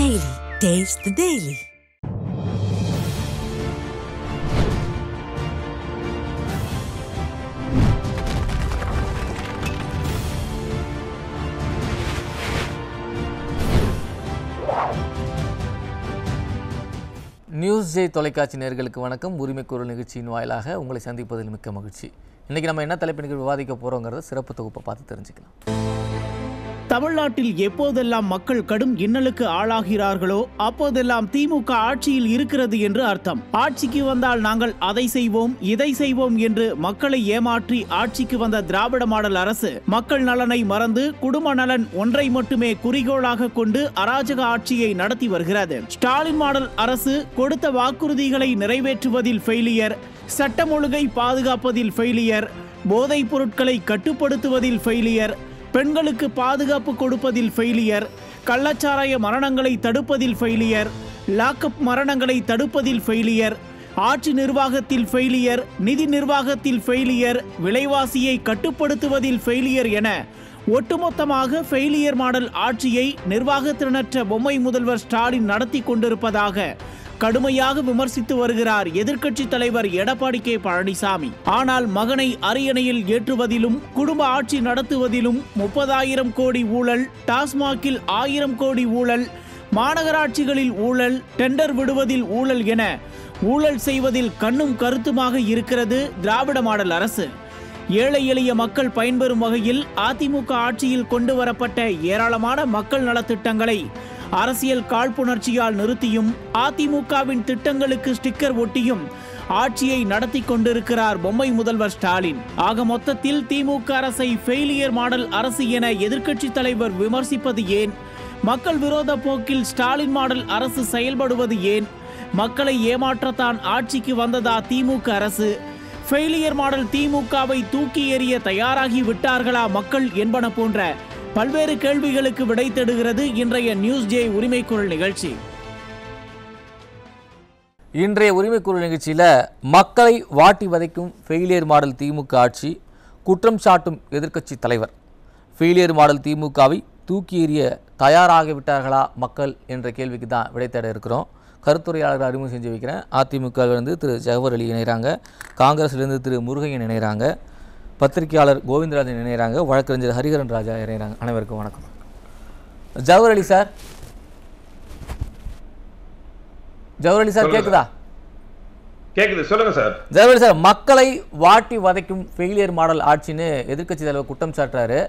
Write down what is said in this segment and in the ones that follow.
Daily. Taste the Daily. News J தொலைக்காட்சி நேயர்களுக்கு வணக்கம். உரிமை குரல் நிகழ்ச்சியின் வாயிலாக உங்களை சந்திப்பதில் மிக்க மகிழ்ச்சி. இன்றைக்கி நம்ம என்ன தலைப்பின் விவாதிக்க போகிறோங்கிறத சிறப்பு தொகுப்பை பார்த்து தெரிஞ்சுக்கலாம். தமிழ்நாட்டில் எப்போதெல்லாம் மக்கள் கடும் இன்னலுக்கு ஆளாகிறார்களோ அப்போதெல்லாம் திமுக ஆட்சியில் இருக்கிறது என்று அர்த்தம். ஆட்சிக்கு வந்தால் நாங்கள் அதை செய்வோம் இதை செய்வோம் என்று மக்களை ஏமாற்றி ஆட்சிக்கு வந்த திராவிட மாடல் அரசு மக்கள் நலனை மறந்து குடும்ப நலன் ஒன்றை மட்டுமே குறிக்கோளாக கொண்டு அராஜக ஆட்சியை நடத்தி வருகிறது. ஸ்டாலின் மாடல் அரசு கொடுத்த வாக்குறுதிகளை நிறைவேற்றுவதில் ஃபெயிலியர், சட்டம் ஒழுங்கை பாதுகாப்பதில் ஃபெயிலியர், போதைப் பொருட்களை கட்டுப்படுத்துவதில் ஃபெயிலியர், பெண்களுக்கு பாதுகாப்பு கொடுப்பதில் ஃபெயிலியர், கள்ளச்சாராய மரணங்களை தடுப்பதில் ஃபெயிலியர், லாக்அப் மரணங்களை தடுப்பதில் ஃபெயிலியர், ஆட்சி நிர்வாகத்தில் ஃபெயிலியர், நிதி நிர்வாகத்தில் ஃபெயிலியர், விலைவாசியை கட்டுப்படுத்துவதில் ஃபெயிலியர் என ஒட்டுமொத்தமாக ஃபெயிலியர் மாடல் ஆட்சியை நிர்வாகத்திறனற்ற பொம்மை முதல்வர் ஸ்டாலின் நடத்தி கொண்டிருப்பதாக கடுமையாக விமர்சித்து வருகிறார் எதிர்க்கட்சி தலைவர் எடப்பாடி கே பழனிசாமி. ஆனால் மகனை அரியணையில் ஏற்றுவதிலும் குடும்ப ஆட்சி நடத்துவதிலும் 30,000 கோடி ஊழல், டாஸ்மாகில் 1000 கோடி ஊழல், மாநகராட்சிகளில் ஊழல், டெண்டர் விடுவதில் ஊழல் என ஊழல் செய்வதில் கண்ணும் கருத்துமாக இருக்கிறது திராவிட மாடல் அரசு. ஏழை எளிய மக்கள் பயன்பெறும் வகையில் அதிமுக ஆட்சியில் கொண்டு வரப்பட்ட ஏராளமான மக்கள் நலத்திட்டங்களை அரசியல் காழ்ப்புணர்ச்சியால் நிறுத்தியும் அதிமுகவின் திட்டங்களுக்கு ஸ்டிக்கர் ஒட்டியும் ஆட்சியை நடத்தி கொண்டிருக்கிறார் பொம்மை முதல்வர் ஸ்டாலின். ஆக மொத்தத்தில் திமுக அரசை ஃபெயிலியர் மாடல் அரசு என எதிர்க்கட்சி தலைவர் விமர்சிப்பது ஏன்? மக்கள் விரோத போக்கில் ஸ்டாலின் மாடல் அரசு செயல்படுவது ஏன்? மக்களை ஏமாற்றத்தான் ஆட்சிக்கு வந்ததா திமுக அரசு? ஃபெயிலியர் மாடல் திமுகவை தூக்கி எறிய தயாராகி விட்டார்களா மக்கள் என்பன போன்ற பல்வேறு கேள்விகளுக்கு விடை தேடுகிறது இன்றைய நியூஸ் ஜே உரிமை குரல் நிகழ்ச்சி. இன்றைய உரிமை குரல் நிகழ்ச்சியில் மக்களை வாட்டி வதைக்கும் ஃபெயிலியர் மாடல் திமுக ஆட்சி, குற்றம் சாட்டும் எதிர்க்கட்சி தலைவர். ஃபெயிலியர் மாடல் திமுகவை தூக்கி எறிய தயாராகிவிட்டார்களா மக்கள் என்ற கேள்விக்கு தான் விடை தேட இருக்கிறோம். கருத்துரையாளர்கள் அறிமுகம் செஞ்சு வைக்கிறேன். அதிமுகவிலிருந்து திரு ஜவஹர் அலி இணைகிறாங்க, காங்கிரஸ்லேருந்து திரு முருகையன் இணைகிறாங்க, பத்திரிகையாளர் கோவிந்தராஜன் இணைகிறாங்க, வழக்கறிஞர் ஹரிஹரன் ராஜா இணைகிறாங்க. அனைவருக்கும் வணக்கம். ஜவஹர் அலி சார், ஜவஹர் அலி சார் கேக்குதா? கேக்குது, சொல்லுங்க சார். ஜவஹர் அலி சார், மக்களை வாட்டி வதைக்கும் ஃபெயிலியர் மாடல் ஆட்சின்னு எதிர்க்கட்சி தலைவர் குற்றம் சாட்டுறாரு.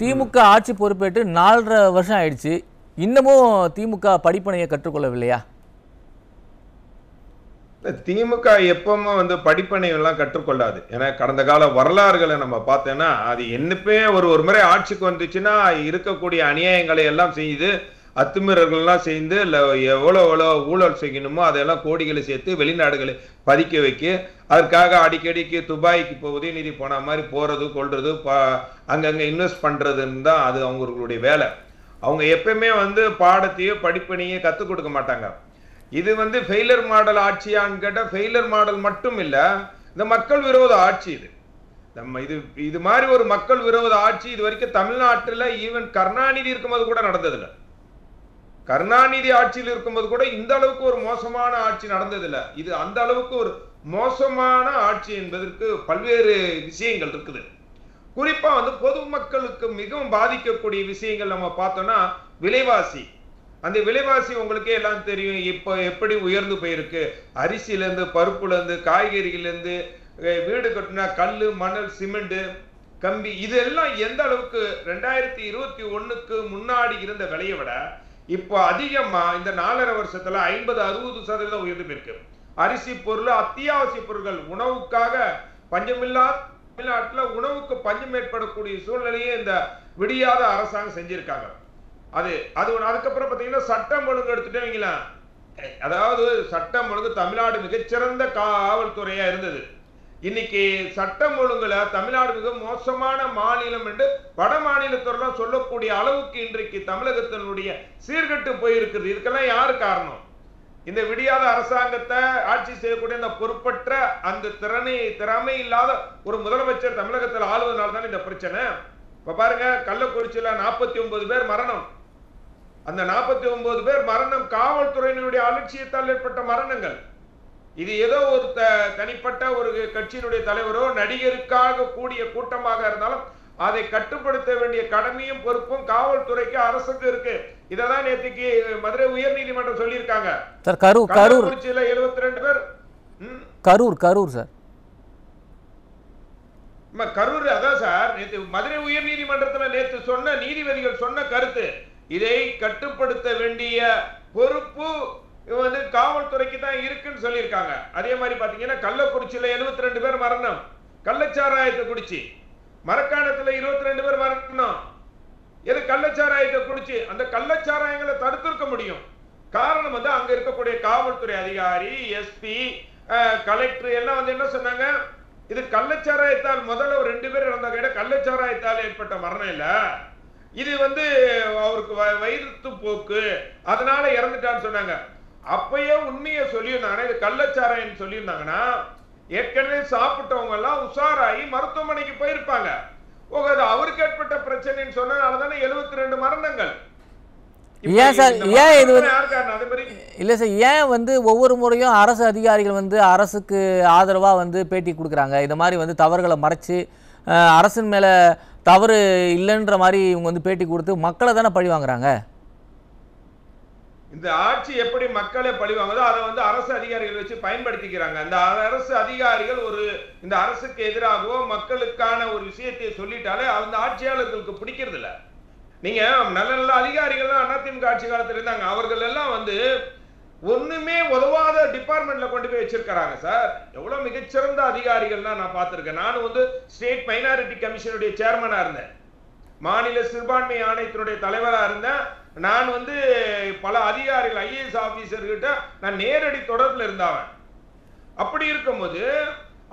திமுக ஆட்சி பொறுப்பேற்று 4.5 வருஷம் ஆயிடுச்சு, இன்னமும் திமுக படிப்பனையை கற்றுக்கொள்ளவில்லையா? திமுக எப்பவுமே படிப்பனை எல்லாம் கற்றுக்கொள்ளாது. ஏன்னா கடந்த கால வரலாறுகளை நம்ம பார்த்தோம்னா அது என்னப்பே ஒரு முறை ஆட்சிக்கு வந்துச்சுன்னா இருக்கக்கூடிய அநியாயங்களை எல்லாம் செய்து அத்துமீறல்கள்லாம் செய்து எவ்வளோ ஊழல் செய்யணுமோ அதெல்லாம் கோடிகளை சேர்த்து வெளிநாடுகளை பதிக்க வைக்க, அதற்காக அடிக்கடிக்கு துபாய்க்கு உதயநிதி போன மாதிரி போறது கொள்றது அங்கங்க இன்வெஸ்ட் பண்றதுன்னு தான் அது அவங்களுடைய வேலை. அவங்க எப்பயுமே பாடத்தையோ படிப்பனையோ கற்றுக் கொடுக்க மாட்டாங்க. இது ஃபெயிலர் மாடல் ஆட்சியான்னு கேட்டால் ஃபெயிலர் மாடல் மட்டும் இல்லை, இந்த மக்கள் விரோத ஆட்சி. இது நம்ம இது மாதிரி ஒரு மக்கள் விரோத ஆட்சி இது வரைக்கும் தமிழ்நாட்டில் ஈவன் கருணாநிதி இருக்கும்போது கூட நடந்ததில்லை. கருணாநிதி ஆட்சியில் இருக்கும்போது கூட இந்த அளவுக்கு ஒரு மோசமான ஆட்சி நடந்ததில்லை. இது அந்த அளவுக்கு ஒரு மோசமான ஆட்சி என்பதற்கு பல்வேறு விஷயங்கள் இருக்குது. குறிப்பா பொதுமக்களுக்கு மிகவும் பாதிக்கக்கூடிய விஷயங்கள் நம்ம பார்த்தோம்னா விலைவாசி. அந்த விலைவாசி உங்களுக்கே எல்லாம் தெரியும், இப்போ எப்படி உயர்ந்து போயிருக்கு. அரிசியிலேருந்து, பருப்புலேருந்து, காய்கறியிலேருந்து, வீடு கட்டினா கல், மணல், சிமெண்ட், கம்பி, இதெல்லாம் எந்த அளவுக்கு 2021க்கு முன்னாடி இருந்த விலையை விட இப்போ அதிகமா இந்த 4.5 வருஷத்துல 50-60% உயர்ந்து போயிருக்கு. அரிசி பொருள், அத்தியாவசிய பொருட்கள், உணவுக்காக பஞ்சமில்லா தமிழ்நாட்டில் உணவுக்கு பஞ்சம் ஏற்படக்கூடிய சூழ்நிலையே இந்த விடியாத அரசாங்கம் செஞ்சிருக்காங்க. அதுக்கப்புறம் பார்த்தீங்கன்னா சட்டம் ஒழுங்கு எடுத்துட்டீங்களா, அதாவது சட்டம் ஒழுங்கு தமிழ்நாடு மிகச்சிறந்த காவல்துறையா இருந்தது. இன்னைக்கு சட்டம் ஒழுங்குல தமிழ்நாடு மிக மோசமான மாநிலம் என்று வட மாநிலத்தோரெல்லாம் சொல்லக்கூடிய அளவுக்கு இன்றைக்கு தமிழகத்தினுடைய சீர்கட்டு போயிருக்குது. இதுக்கெல்லாம் யாரு காரணம்? இந்த விடியாத அரசாங்கத்தை ஆட்சி செய்யக்கூடிய அந்த பொறுப்பற்ற அந்த திறமை இல்லாத ஒரு முதலமைச்சர் தமிழகத்தில் ஆளுவதனால தான் இந்த பிரச்சனை. இப்ப பாருங்க, கள்ளக்குறிச்சியில 49 பேர் மரணம். அந்த 49 பேர் மரணம் காவல்துறையினுடைய அலட்சியத்தால் ஏற்பட்ட மரணங்கள். இது ஏதோ ஒரு தனிப்பட்ட ஒரு கட்சியினுடைய தலைவரோ நடிகருக்காக கூடிய கூட்டமாக இருந்தாலும் அதை கட்டுப்படுத்த வேண்டிய கடமையும் பொறுப்பும் காவல்துறைக்கு அரசுக்கு இருக்கு. இததான் நேற்றுக்கு மதுரை உயர் நீதிமன்றம் சொல்லியிருக்காங்க. சார் கரூர் 72 பேர் கரூர் சார் கரூர் அதான் சார் நேற்று மதுரை உயர் நீதிமன்றத்துல நேற்று சொன்ன நீதிபதிகள் சொன்ன கருத்து, இதை கட்டுப்படுத்த வேண்டிய பொறுப்பு வந்து காவல்துறைக்கு தான் இருக்குன்னு சொல்லியிருக்காங்க. அதே மாதிரி பாத்தீங்கன்னா கள்ளக்குறிச்சியில 72 பேர் மரணம் கள்ளச்சாராயத்தை குடிச்சு, மரக்காணத்துல 22 பேர் மரணம் எது கள்ளச்சாராயத்தை குடிச்சு. அந்த கள்ளச்சாராயங்களை தடுத்திருக்க முடியும். காரணம் வந்து அங்க இருக்கக்கூடிய காவல்துறை அதிகாரி, எஸ்பி, கலெக்டர் எல்லாம் வந்து என்ன சொன்னாங்க, இது கள்ளச்சாராயத்தால் முதல்ல ஒரு 2 பேர் இறந்தாங்க, கள்ளச்சாராயத்தால் ஏற்பட்ட மரணம் இல்ல, இது வந்து அவருக்கு வயிற்று போக்கு அதனால இறந்துட்டான்னு சொன்னாங்க. அப்பயே உண்மையை சொல்லியிருந்தாங்கன்னா, இது கள்ளச்சாராயம் சொல்லியிருந்தாங்கன்னா ஏற்கனவே சாப்பிட்டவங்க எல்லாம் உஷாராகி மருத்துவமனைக்கு போயிருப்பாங்க. அவருக்கு ஏற்பட்ட பிரச்சனைன்னு சொன்னதாலதானே 72 மரணங்கள். ஏன் சார் ஏன் இது இல்லை சார், ஏன் வந்து ஒவ்வொரு முறையும் அரசு அதிகாரிகள் வந்து அரசுக்கு ஆதரவாக வந்து பேட்டி கொடுக்குறாங்க, இந்த மாதிரி வந்து தவறுகளை மறைச்சு அரசின் மேலே தவறு இல்லைன்ற மாதிரி இவங்க வந்து பேட்டி கொடுத்து மக்களை தானே பழி வாங்குறாங்க. இந்த ஆட்சி எப்படி மக்களை பழி வாங்குதோ அதை வந்து அரசு அதிகாரிகள் வச்சு பயன்படுத்திக்கிறாங்க. அந்த அரசு அதிகாரிகள் இந்த அரசுக்கு எதிராகவோ மக்களுக்கான ஒரு விஷயத்தை சொல்லிட்டாலே அந்த ஆட்சியாளர்களுக்கு பிடிக்கிறது இல்லை. நீங்க நல்ல நல்ல அதிகாரிகள் தான் அதிமுக ஆட்சி காலத்தில் இருந்தாங்க, அவர்கள் எல்லாம் வந்து ஒண்ணுமே உதவாத டிபார்ட்மெண்ட்ல கொண்டு போய் வச்சிருக்காங்க சார். எவ்வளவு மிகச்சிறந்த அதிகாரிகள்லாம் நான் பார்த்திருக்கேன். நானும் வந்து ஸ்டேட் மைனாரிட்டி கமிஷனுடைய சேர்மனா இருந்தேன், மாநில சிறுபான்மை ஆணையத்தினுடைய தலைவராக இருந்தேன். நான் வந்து பல அதிகாரிகள் ஐஏஎஸ் ஆபீசர்கிட்ட நான் நேரடி தொடர்பில் இருந்தாவன். அப்படி இருக்கும்போது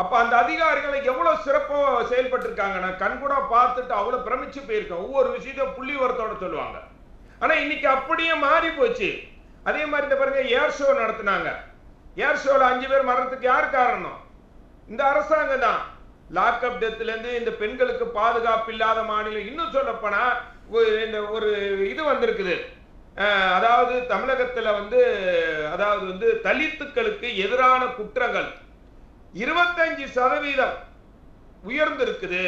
அப்ப அந்த அதிகாரிகளை எவ்வளவு சிறப்பா செயல்பட்டு இருக்காங்க நான் கண்கூட பார்த்துட்டு அவ்வளவு பிரமிச்சு போயிருக்கேன். ஒவ்வொரு விஷயத்தையும் புள்ளி வரத்தோட சொல்லுவாங்க. ஆனா இன்னைக்கு அப்படியே மாறி போச்சு. அதே மாதிரி இந்த பாருங்க, ஏர் ஷோ நடத்தினாங்க. ஏர் ஷோல 5 பேர் மரணத்துக்கு யார் காரணம்? இந்த அரசாங்கம் தான். லாக்அப் டெத்ல இருந்து இந்த பெண்களுக்கு பாதுகாப்பு இல்லாத மாநிலம், இன்னும் சொல்ல போனா இந்த ஒரு இது வந்திருக்குது, அதாவது தமிழகத்துல வந்து அதாவது வந்து தலித்துக்களுக்கு எதிரான குற்றங்கள் 25% உயர்ந்திருக்குது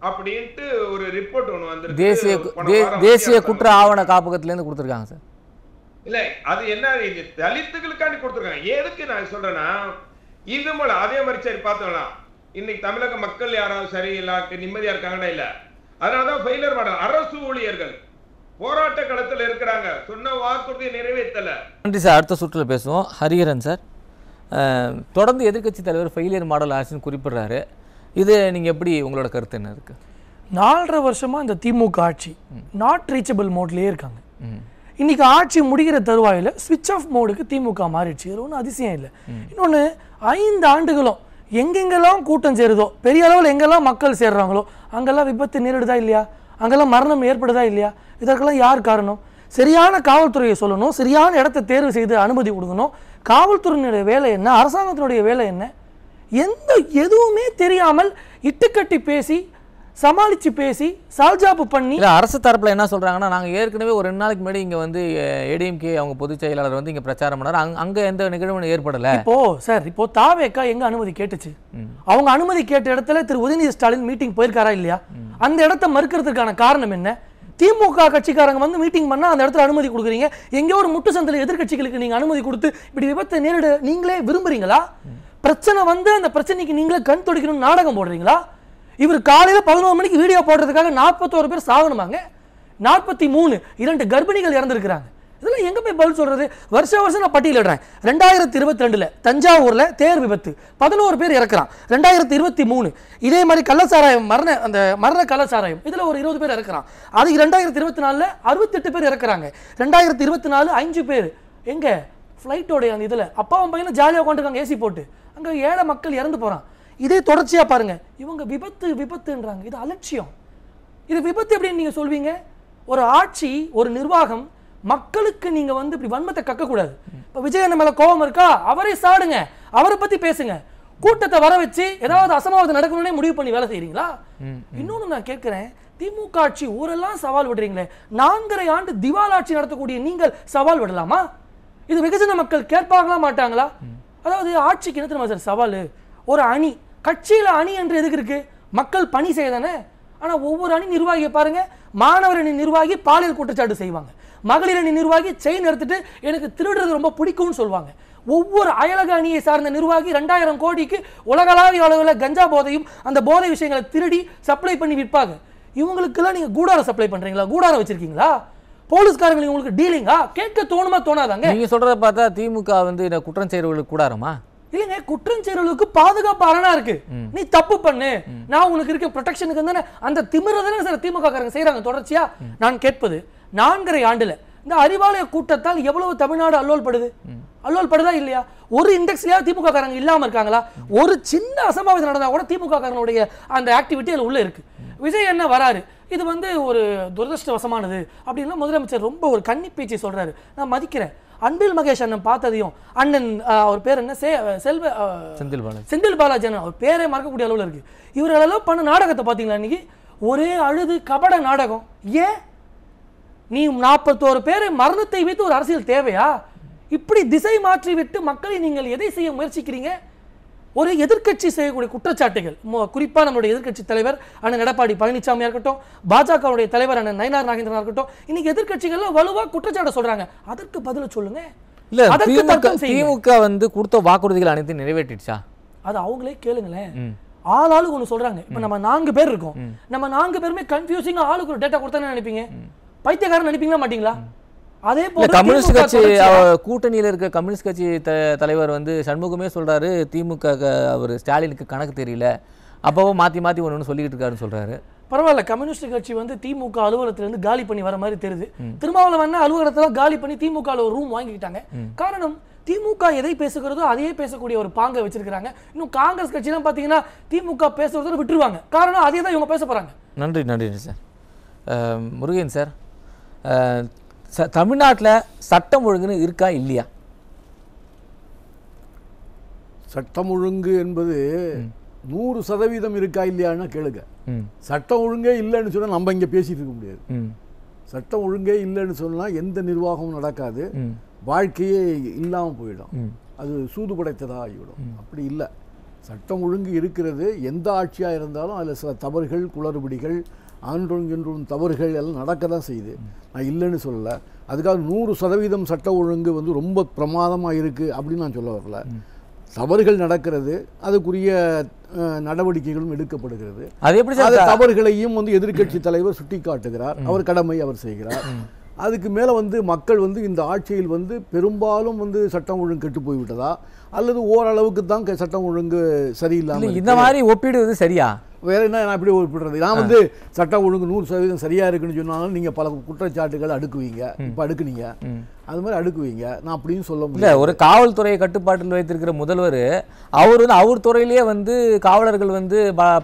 அப்படின்ட்டு ஒரு ரிப்போர்ட் ஒன்று வந்திருக்கு. தேசிய குற்ற ஆவண காப்பகத்துல இருந்து கொடுத்திருக்காங்க சார். இல்ல அது என்ன, தலித்துகளுக்காண்டி கொடுத்திருக்காங்க. எதுக்கு நான் சொல்றேன்னா, இது போல அதே மாதிரி சரி பார்த்தோம்னா இன்னைக்கு தமிழக மக்கள் யாராவது சரியில்லை நிம்மதியா இருக்காங்கன்னா இல்ல, அதனாலதான் ஃபெயிலியர் மாடல். அரசு ஊழியர்கள் போராட்ட களத்தில் இருக்கிறாங்க, சொன்ன வாக்குறுதியை நிறைவேற்றல. நன்றி சார். அடுத்த சுற்றுல பேசுவோம். ஹரிஹரன் சார், தொடர்ந்து எதிர்க்கட்சி தலைவர் ஃபெயிலியர் மாடல் அரசுன்னு குறிப்பிடுறாரு. இது நீங்க எப்படி, உங்களோட கருத்து என்ன இருக்கு? 4.5 வருஷமா இந்த திமுக ஆட்சி நாட் ரீச்சபிள் மோட்லயே இருக்காங்க. இன்னைக்கு ஆட்சி முடிகிற தருவாயில ஸ்விட்ச் ஆஃப் மோடுக்கு திமுக மாறிடுச்சு. இது ஒன்றும் அதிசயம் இல்லை. இன்னொன்று 5 ஆண்டுகளும் எங்கெங்கெல்லாம் கூட்டம் சேருதோ, பெரிய அளவில் எங்கெல்லாம் மக்கள் சேர்றாங்களோ அங்கெல்லாம் விபத்து நேரிடுதா இல்லையா, அங்கெல்லாம் மரணம் ஏற்படுதா இல்லையா? இதற்கெல்லாம் யார் காரணம்? சரியான காவல்துறையை சொல்லணும், சரியான இடத்தை தேர்வு செய்து அனுமதி கொடுக்கணும். காவல்துறையினுடைய வேலை என்ன, அரசாங்கத்தினுடைய வேலை என்ன, எதுவுமே தெரியாமல் இட்டுக்கட்டி பேசி சமாளிச்சு பேசி சால்ஜாப்பு பண்ணி. அரசு தரப்புல என்ன சொல்றாங்கன்னா, நாங்க ஏற்கனவே ஒரு 2 நாளைக்கு முன்னாடி இங்க வந்து ஏடிஎம்கே அவங்க பொதுச் செயலாளர் வந்து இங்க பிரச்சாரம் பண்ணாரு, அங்க எந்த நிகழ்வும் ஏற்படல. இப்போ தாவேக்கா எங்க அனுமதி கேட்டுச்சு? அவங்க அனுமதி கேட்ட இடத்துல திரு உதயநிதி ஸ்டாலின் மீட்டிங் போயிருக்காரா இல்லையா? அந்த இடத்தை மறுக்கிறதுக்கான காரணம் என்ன? திமுக கட்சிக்காரங்க வந்து மீட்டிங் பண்ணா அந்த இடத்துல அனுமதி கொடுக்குறீங்க, எங்கேயோ ஒரு முட்டு சந்தில எதிர்கட்சிகளுக்கு நீங்க அனுமதி கொடுத்து இப்படி விபத்தை நேரிட நீங்களே விரும்புறீங்களா? பிரச்சனை வந்து அந்த பிரச்சனைக்கு நீங்களே கண் துடைக்கணும் நாடகம் போடுறீங்களா? இவர் காலையில 11 மணிக்கு வீடியோ போடுறதுக்காக 41 பேர் சாகணுமாங்க, 43 2 கர்ப்பிணிகள் இறந்திருக்கிறாங்க. இதெல்லாம் எங்க போய் பதில் சொல்றது? வருஷம் நான் பட்டியலிடுறேன். 2022 தஞ்சாவூர்ல தேர் விபத்து 11 பேர் இறக்குறான். 2023 இதே மாதிரி கள்ளச்சாராயம் மரண கள்ளச்சாராயம் இதுல ஒரு 20 பேர் இறக்குறான். அதுக்கு 2024 68 பேர் இறக்குறாங்க. 2024 5 பேர் எங்க ஃபிளைட்டோட அந்த இதுல அப்பாவும் பையனும் ஜாலியா உட்காந்துருக்காங்க ஏசி போட்டு, அங்க ஏழை மக்கள் இறந்து போறான். இதே தொடர்ச்சியா பாருங்க, இவங்க விபத்துன்றாங்க. இது அலட்சியம். இது விபத்து எப்படின்னு நீங்க சொல்வீங்க? ஒரு ஆட்சி, ஒரு நிர்வாகம், மக்களுக்கு நீங்க வந்து இப்படி வன்மத்தை கக்க கூடாது. இப்ப விஜயன் மேல கோபம் இருக்கா, அவரை சாடுங்க, அவரை பத்தி பேசுங்க. கூட்டத்தை வர வச்சு ஏதாவது அசம்பாவிதம் நடக்கணும்னே முடிவு பண்ணி வேலை செய்யறீங்களா? இன்னொன்னு நான் கேட்கிறேன், திமுக ஆட்சி ஊரெல்லாம் சவால் விடுறீங்களே, 4.5 ஆண்டு திவாலாட்சி நடத்தக்கூடிய நீங்கள் சவால் விடலாமா? இது வெகுஜன மக்கள் கேட்பாங்களா மாட்டாங்களா? அதாவது ஆட்சிக்கு என்ன தெரியுமா சார் சவால்? ஒரு அணி, கட்சியில அணி என்று எதுக்கு இருக்கு? மக்கள் பணி செய்யதானே. ஆனா ஒவ்வொரு அணி நிர்வாகியை பாருங்க, மாணவர் அணி நிர்வாகி பாலியல் குற்றச்சாட்டு செய்வாங்க, மகளிர் அணி நிர்வாகி செயின் எடுத்துட்டு எனக்கு திருடுறது ரொம்ப பிடிக்கும்னு சொல்லுவாங்க. ஒவ்வொரு அயலக அணியை சார்ந்த நிர்வாகி 2000 கோடிக்கு உலகளாவிய அளவில் கஞ்சா போதையும் அந்த போதை விஷயங்களை திருடி சப்ளை பண்ணி விற்பாங்க. இவங்களுக்கெல்லாம் நீங்க கூடாரம் சப்ளை பண்றீங்களா? கூடாரம் வச்சிருக்கீங்களா? போலீஸ்காரங்களுக்கு உங்களுக்கு டீலிங்கா? கேட்க தோணுமா தோணாதாங்க? நீங்க சொல்றத பார்த்தா திமுக வந்து இந்த குற்றம் செய்யறவங்களுக்கு கூடாரமா? இல்லங்க, குற்றம் செய்யறவங்களுக்கு பாதுகாப்பு அரணா இருக்கு. நீ தப்பு பண்ணு, நான் உனக்கு இருக்க ப்ரொடெக்ஷனுக்கு தானே அந்த திமிரதானே சார் திமுக காரங்க செய்யறாங்க தொடர்ச்சியா. நான் கேட்பது 4.5 ஆண்டுல இந்த அறிவாலய கூட்டத்தால் எவ்வளவு தமிழ்நாடு அல்லோல் படுது? அல்லோல் படுதா இல்லையா? ஒரு இண்டெக்ஸ்லயா திமுக காரங்க இல்லாம இருக்காங்களா? ஒரு சின்ன அசம்பாவிதம் நடந்தா கூட திமுக காரங்களுடைய அந்த ஆக்டிவிட்டி அதுல உள்ள இருக்கு. விஜய் என்ன வராரு, இது வந்து ஒரு துரதிருஷ்டவசமானது அப்படின்னா முதலமைச்சர் ரொம்ப ஒரு கன்னி பேச்சு சொல்றாரு. நான் மதிக்கிறேன். அன்பில் மகேஷ் அண்ணன் பார்த்ததையும், அண்ணன் அவர் பேர் என்ன, செந்தில் பாலாஜி அண்ணன், அவர் பேரே மறக்கக்கூடிய அளவில் இருக்கு. இவர்களெல்லாம் பண்ண நாடகத்தை பார்த்தீங்களா இன்னைக்கு? ஒரே அழுது கபட நாடகம். ஏன் நீ 41 பேரை மரணத்தை வைத்து ஒரு அரசியல் தேவையா? இப்படி திசை மாற்றி விட்டு மக்களை நீங்கள் எதை செய்ய முயற்சிக்கிறீங்க? ஒரு எதிர்க்கட்சி செய்யக்கூடிய குற்றச்சாட்டுகள், குறிப்பா நம்மளுடைய எதிர்க்கட்சி தலைவர் அண்ணன் எடப்பாடி பழனிசாமியா இருக்கட்டும், பாஜகவுடைய தலைவர் அண்ணன் நயினார் நாகேந்திரனா இருக்கட்டும், இன்னைக்கு எதிர்க்கட்சிகள் வலுவா குற்றச்சாட்டு சொல்றாங்க. அதற்கு பதில் சொல்லுங்க. இல்ல திமுக வந்து கொடுத்த வாக்குறுதிகள் அனைத்தையும் நிறைவேற்றிடுச்சா? அது அவங்களே கேளுங்களேன். ஆளுக்கு ஒண்ணு சொல்றாங்க. இப்ப நம்ம 4 பேர் இருக்கோம், நம்ம 4 பேருமே கன்ஃபியூசிங்கா ஆளுக்கு ஒரு டேட்டா கொடுத்தானே நினைப்பீங்க? பைத்தியக்காரன் நினைப்பீங்களா மாட்டீங்களா? அதே போல கம்யூனிஸ்ட் கட்சி கூட்டணியில் இருக்க கம்யூனிஸ்ட் கட்சி தலைவர் வந்து சண்முகமே சொல்றாரு, திமுக அவர் ஸ்டாலினுக்கு கணக்கு தெரியல, அப்போ மாத்தி மாத்தி ஒன்று சொல்லிட்டு இருக்காருன்னு சொல்றாரு. பரவாயில்ல, கம்யூனிஸ்ட் கட்சி வந்து திமுக அலுவலகத்திலிருந்து காலி பண்ணி வர மாதிரி தெரியுது. திருமாவளவன் அலுவலகத்தில் காலி பண்ணி திமுக ஒரு ரூம் வாங்கிக்கிட்டாங்க. காரணம், திமுக எதை பேசுகிறதோ அதையே பேசக்கூடிய ஒரு பாங்கை வச்சிருக்காங்க. இன்னும் காங்கிரஸ் கட்சியெல்லாம் பார்த்தீங்கன்னா திமுக பேசுறதோட விட்டுருவாங்க. காரணம் அதே தான் இவங்க பேச போறாங்க. நன்றி நன்றி சார். முருகன் சார், தமிழ்நாட்டில் சட்டம் ஒழுங்குன்னு இருக்கா இல்லையா? சட்டம் ஒழுங்கு என்பது 100% இருக்கா இல்லையான்னு கேளுங்க. சட்டம் ஒழுங்கே இல்லைன்னு சொன்னால் நம்ம இங்கே பேசிட்டு இருக்க முடியாது. சட்டம் ஒழுங்கே இல்லைன்னு சொன்னால் எந்த நிர்வாகமும் நடக்காது, வாழ்க்கையே இல்லாமல் போயிடும், அது சூது படைத்ததாக ஆகிவிடும். அப்படி இல்லை, சட்டம் ஒழுங்கு இருக்கிறது. எந்த ஆட்சியாக இருந்தாலும் அதில் சில தவறுகள், குளறுபடிகள், ஆன்றொன்றும் தவறுகள் எல்லாம் நடக்க தான் செய்யுது. நான் இல்லைன்னு சொல்லலை. அதுக்காக 100% சட்ட ஒழுங்கு வந்து ரொம்ப பிரமாதமாக இருக்குது அப்படின்னு நான் சொல்ல வரல. தவறுகள் நடக்கிறது, அதுக்குரிய நடவடிக்கைகளும் எடுக்கப்படுகிறது. அது எப்படி தவறுகளையும் வந்து எதிர்க்கட்சி தலைவர் சுட்டி காட்டுகிறார், அவர் கடமை அவர் செய்கிறார். அதுக்கு மேலே வந்து மக்கள் வந்து இந்த ஆட்சியில் வந்து பெரும்பாலும் வந்து சட்டம் ஒழுங்கு கெட்டு போய்விட்டதா அல்லது ஓரளவுக்கு தான் சட்டம் ஒழுங்கு சரியில்லாமல் இந்த மாதிரி ஒப்பிடுவது சரியா? வேற என்ன, நான் எப்படி ஒப்பிடுறது? நான் வந்து சட்டம் ஒழுங்கு 100% சரியா இருக்குன்னு சொன்னாலும் நீங்க பல குற்றச்சாட்டுகள் அடுக்குவீங்க. இப்ப அடுக்குனீங்க, அது மாதிரி அடுக்குவீங்க. நான் அப்படின்னு சொல்ல முடியல. ஒரு காவல்துறையை கட்டுப்பாட்டில் வைத்திருக்கிற முதல்வர் அவர் வந்து அவர் துறையிலேயே வந்து காவலர்கள் வந்து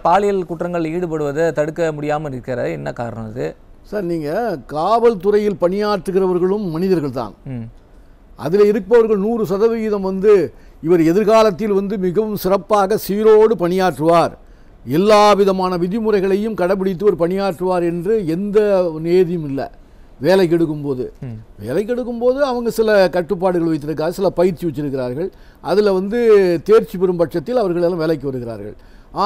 பாலியல் குற்றங்களில் ஈடுபடுவதை தடுக்க முடியாமல் இருக்கிற என்ன காரணம் அது சார்? நீங்க காவல்துறையில் பணியாற்றுகிறவர்களும் மனிதர்கள் தான். அதில் இருப்பவர்கள் 100% வந்து இவர் எதிர்காலத்தில் வந்து மிகவும் சிறப்பாக சீரோடு பணியாற்றுவார், எல்லா விதமான விதிமுறைகளையும் கடைபிடித்து ஒரு பணியாற்றுவார் என்று எந்த நியதியும் இல்லை. வேலைக்கு எடுக்கும்போது அவங்க சில கட்டுப்பாடுகள் வைத்திருக்காங்க, சில பயிற்சி வச்சிருக்கிறார்கள். அதில் வந்து தேர்ச்சி பெறும் பட்சத்தில் அவர்கள் எல்லாம் வேலைக்கு வருகிறார்கள்.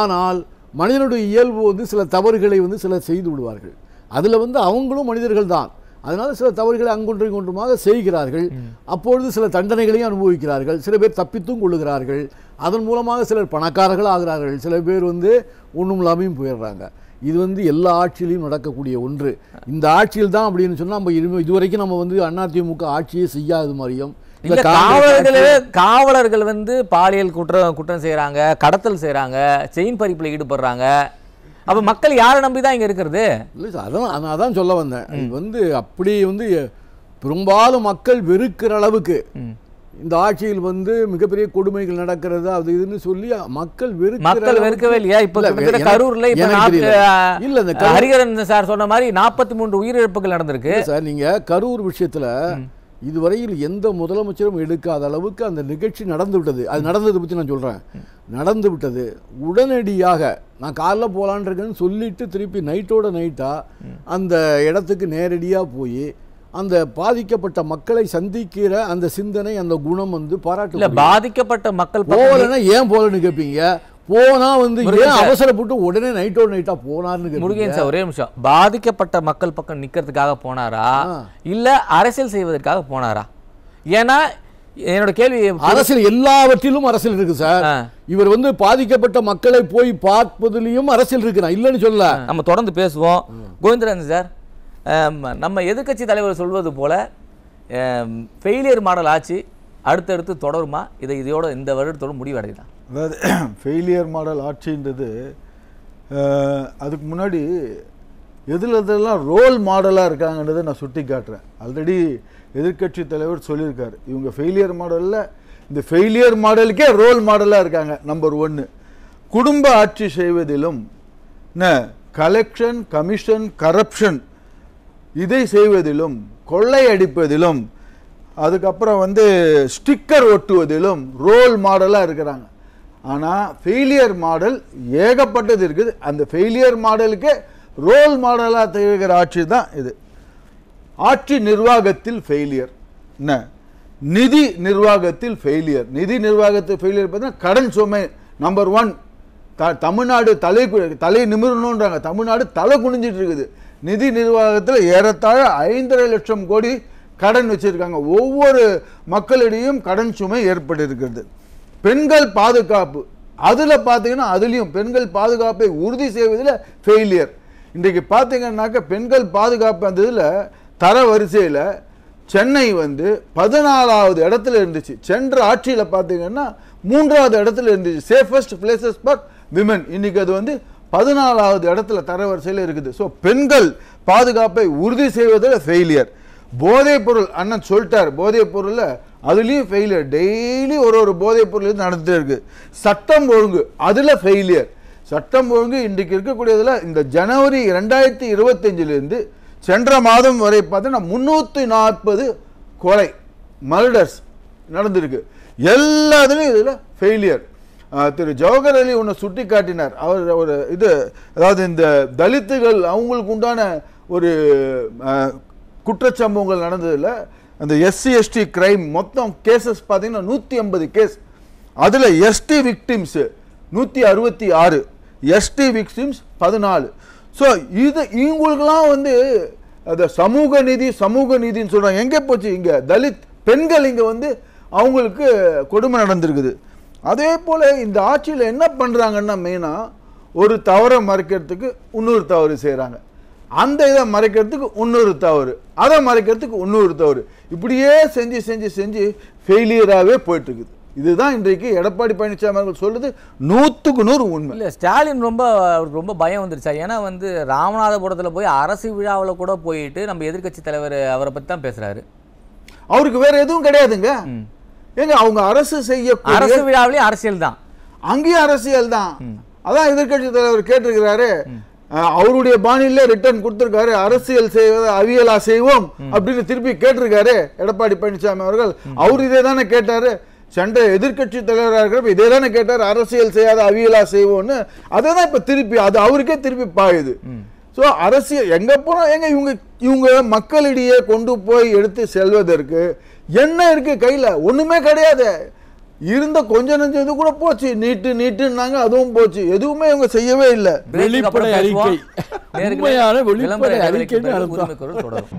ஆனால் மனிதனுடைய இயல்பு வந்து சில தவறுகளை வந்து சிலர் செய்து விடுவார்கள். அதில் வந்து அவங்களும் மனிதர்கள் தான். அதனால் சில தவறுகளை அங்கொன்றை கொன்றுமாக செய்கிறார்கள். அப்பொழுது சில தண்டனைகளையும் அனுபவிக்கிறார்கள். சில பேர் தப்பித்தும் கொள்ளுகிறார்கள். அதன் மூலமாக சிலர் பணக்காரர்கள் ஆகிறார்கள். சில பேர் வந்து ஒன்றும் இல்லாமையும் போயிடுறாங்க. இது வந்து எல்லா ஆட்சியிலையும் நடக்கக்கூடிய ஒன்று. இந்த ஆட்சியில் தான் அப்படின்னு சொன்னால் நம்ம இதுவரைக்கும் நம்ம வந்து அதிமுக ஆட்சியே செய்யாத மாதிரியும், காவலர்கள் வந்து பாலியல் குற்றம் செய்யறாங்க, கடத்தல் செய்யறாங்க, செயின் பறிப்புல ஈடுபடுறாங்க. அப்ப மக்கள் யாரை நம்பி தான் இங்க இருக்கிறது? இல்லை சார், அதான் சொல்ல வந்தேன். இது வந்து அப்படி வந்து பெரும்பாலும் மக்கள் வெறுக்கிற அளவுக்கு இந்த ஆட்சியில் வந்து மிகப்பெரிய கொடுமைகள் நடக்கிறது அது இதுன்னு சொல்லி மக்கள் வெறுக்கவே இல்லையா? இப்ப கரூர்ல இல்ல ஹரிஹரன் சார் சொன்ன மாதிரி 43 உயிரிழப்புகள் நடந்திருக்கு சார். நீங்க கரூர் விஷயத்துல இதுவரையில் எந்த முதலமைச்சரும் எடுக்காத அளவுக்கு அந்த நிகழ்ச்சி நடந்து விட்டது. அது நடந்ததை பற்றி நான் சொல்கிறேன். நடந்து விட்டது. உடனடியாக நான் காலைல போகலான் இருக்கேன்னு சொல்லிட்டு திருப்பி நைட்டோட நைட்டாக அந்த இடத்துக்கு நேரடியாக போய் அந்த பாதிக்கப்பட்ட மக்களை சந்திக்கிற அந்த சிந்தனை, அந்த குணம் வந்து பாராட்டு. பாதிக்கப்பட்ட மக்கள் போகலன்னா ஏன் போகலன்னு கேட்பீங்க. போனா வந்து ஏன் அவசரப்பட்டு உடனே நைட்டோட நைட்டா போனார்னு. முருகன் சார், ஒரே நிமிஷம். பாதிக்கப்பட்ட மக்கள் பக்கம் நிக்கிறதுக்காக போனாரா இல்ல அரசியல் செய்வதற்காக போனாரா? ஏன்னா என்னோட கேள்வி, அரசியல் எல்லாவற்றிலும் அரசியல் இருக்கு சார். இவர் வந்து பாதிக்கப்பட்ட மக்களை போய் பார்ப்பதிலையும் அரசியல் இருக்கு, நான் இல்லைன்னு சொல்ல. நம்ம தொடர்ந்து பேசுவோம். கோவிந்தராஜன் சார், நம்ம எதிர்க்கட்சி தலைவர் சொல்வது போல ஃபெயிலியர் மாடல் ஆட்சி அடுத்தடுத்து தொடருமா? இதோட இந்த வருடத்தோட முடிவடைதான். அதாவது ஃபெயிலியர் மாடல் ஆட்சின்றது அதுக்கு முன்னாடி எதிலெல்லாம் ரோல் மாடலாக இருக்காங்கன்றதை நான் சுட்டி காட்டுறேன். ஆல்ரெடி எதிர்க்கட்சி தலைவர் சொல்லியிருக்காரு, இவங்க ஃபெயிலியர் மாடலில் இந்த ஃபெயிலியர் மாடலுக்கே ரோல் மாடலாக இருக்காங்க. நம்பர் 1, குடும்ப ஆட்சி செய்வதிலும் கலெக்ஷன், கமிஷன், கரப்ஷன் இதை செய்வதிலும், கொள்ளையடிப்பதிலும், அதுக்கப்புறம் வந்து ஸ்டிக்கர் ஒட்டுவதிலும் ரோல் மாடலாக இருக்கிறாங்க. ஆனால் ஃபெயிலியர் மாடல் ஏகப்பட்டது இருக்குது. அந்த ஃபெயிலியர் மாடலுக்கே ரோல் மாடலாக திகழ்கிற ஆட்சி தான் இது. ஆட்சி நிர்வாகத்தில் ஃபெயிலியர், என்ன நிதி நிர்வாகத்தில் ஃபெயிலியர். நிதி நிர்வாகத்தில் ஃபெயிலியர் பார்த்தீங்கன்னா கடன் சுமை நம்பர் 1. தமிழ்நாடு தலை நிமிரணுன்றாங்க, தமிழ்நாடு தலை குனிஞ்சிட்டு இருக்குது. நிதி நிர்வாகத்தில் ஏறத்தாழ 5.5 லட்சம் கோடி கடன் வச்சிருக்காங்க. ஒவ்வொரு மக்களிடையும் கடன் சுமை ஏற்பட்டிருக்கிறது. பெண்கள் பாதுகாப்பு, அதில் பார்த்தீங்கன்னா அதுலேயும் பெண்கள் பாதுகாப்பை உறுதி செய்வதில் ஃபெயிலியர். இன்றைக்கு பார்த்தீங்கன்னாக்க பெண்கள் பாதுகாப்பு அந்த இதில் தர வரிசையில் சென்னை வந்து 14வது இடத்துல இருந்துச்சு. சென்ற ஆட்சியில் பார்த்தீங்கன்னா 3வது இடத்துல இருந்துச்சு, சேஃபஸ்ட் பிளேசஸ் ஃபார் விமன். இன்னைக்கு அது வந்து 14வது இடத்துல தர வரிசையில் இருக்குது. ஸோ பெண்கள் பாதுகாப்பை உறுதி செய்வதில் ஃபெயிலியர். போதைப் பொருள் அண்ணன் சொல்லிட்டார், போதைப் பொருளில் அதுலேயும் ஃபெயிலியர். டெய்லி ஒரு போதைப் பொருள் நடந்துகிட்டே இருக்குது. சட்டம் ஒழுங்கு அதில் ஃபெயிலியர். சட்டம் ஒழுங்கு இன்றைக்கு இருக்கக்கூடியதில் இந்த ஜனவரி 2025 சென்ற மாதம் வரை பார்த்தீங்கன்னா 340 கொலை, மர்டர்ஸ் நடந்திருக்கு. எல்லாத்துலேயும் இதில் ஃபெயிலியர். திரு ஜவஹர் அலி ஒன்று சுட்டி காட்டினார். அவர் ஒரு இது, அதாவது இந்த தலித்துகள் அவங்களுக்கு உண்டான ஒரு குற்றச்சம்பவங்கள் நடந்ததில் அந்த SC ST கிரைம் மொத்தம் கேசஸ் பார்த்தீங்கன்னா 180 கேஸ். அதில் ST victims 166, ST victims 14. So இது இவங்களுக்கெல்லாம் வந்து அந்த சமூக நீதின்னு சொல்கிறாங்க. எங்கே போச்சு? இங்கே தலித் பெண்கள் இங்கே வந்து அவங்களுக்கு கொடுமை நடந்திருக்குது. அதே போல் இந்த ஆட்சியில் என்ன பண்ணுறாங்கன்னா, மெயினாக ஒரு தவறை மறைக்கிறதுக்கு இன்னொரு தவறு செய்கிறாங்க. அந்த இதை மறைக்கிறதுக்கு இன்னொரு தவறு, அதை மறைக்கிறதுக்கு இன்னொரு தவறு, இப்படியே செஞ்சு செஞ்சு செஞ்சு ஃபெயிலியராகவே போயிட்டு இருக்குது. இதுதான் இன்றைக்கு எடப்பாடி பழனிசாமி அவர்கள் சொல்றது 100க்கு 100 உண்மை. இல்லை, ஸ்டாலின் ரொம்ப பயம் வந்துருச்சா? ஏன்னா வந்து ராமநாதபுரத்தில் போய் அரசு விழாவில் கூட போயிட்டு நம்ம எதிர்க்கட்சி தலைவர் அவரை பற்றி தான் பேசுறாரு. அவருக்கு வேற எதுவும் கிடையாதுங்க. ஏங்க அவங்க அரசு செய்ய அரசு விழாவிலே அரசியல் தான், அங்கேயும் அரசியல் தான். அதான் எதிர்க்கட்சி தலைவர் கேட்டிருக்கிறாரு, அவருடைய பாணியிலே ரிட்டர்ன் கொடுத்திருக்காரு. அரசியல் செய்வதை அவியலா செய்வோம் அப்படின்னு திருப்பி கேட்டிருக்காரு எடப்பாடி பழனிசாமி அவர்கள். அவர் இதே தானே கேட்டாரு. சென்ற எதிர்க்கட்சி தலைவராக இருக்கிறப்ப இதே தானே கேட்டார், அரசியல் செய்யாத அவியலா செய்வோம்னு. அதை தான் இப்ப திருப்பி அது அவருக்கே திருப்பி பாயுது. ஸோ அரசியல் எங்க போனா எங்க இவங்க மக்களிடையே கொண்டு போய் எடுத்து செல்வதற்கு என்ன இருக்கு கையில? ஒண்ணுமே கிடையாது. இருந்த கொஞ்ச நஞ்சம் இது கூட போச்சு, நீட்டுன்னாங்க, அதுவும் போச்சு. எதுவுமே இவங்க செய்யவே இல்லை. வெளிப்படை அறிக்கை, உண்மையான வெளிப்படை அறிக்கை தொடரும்.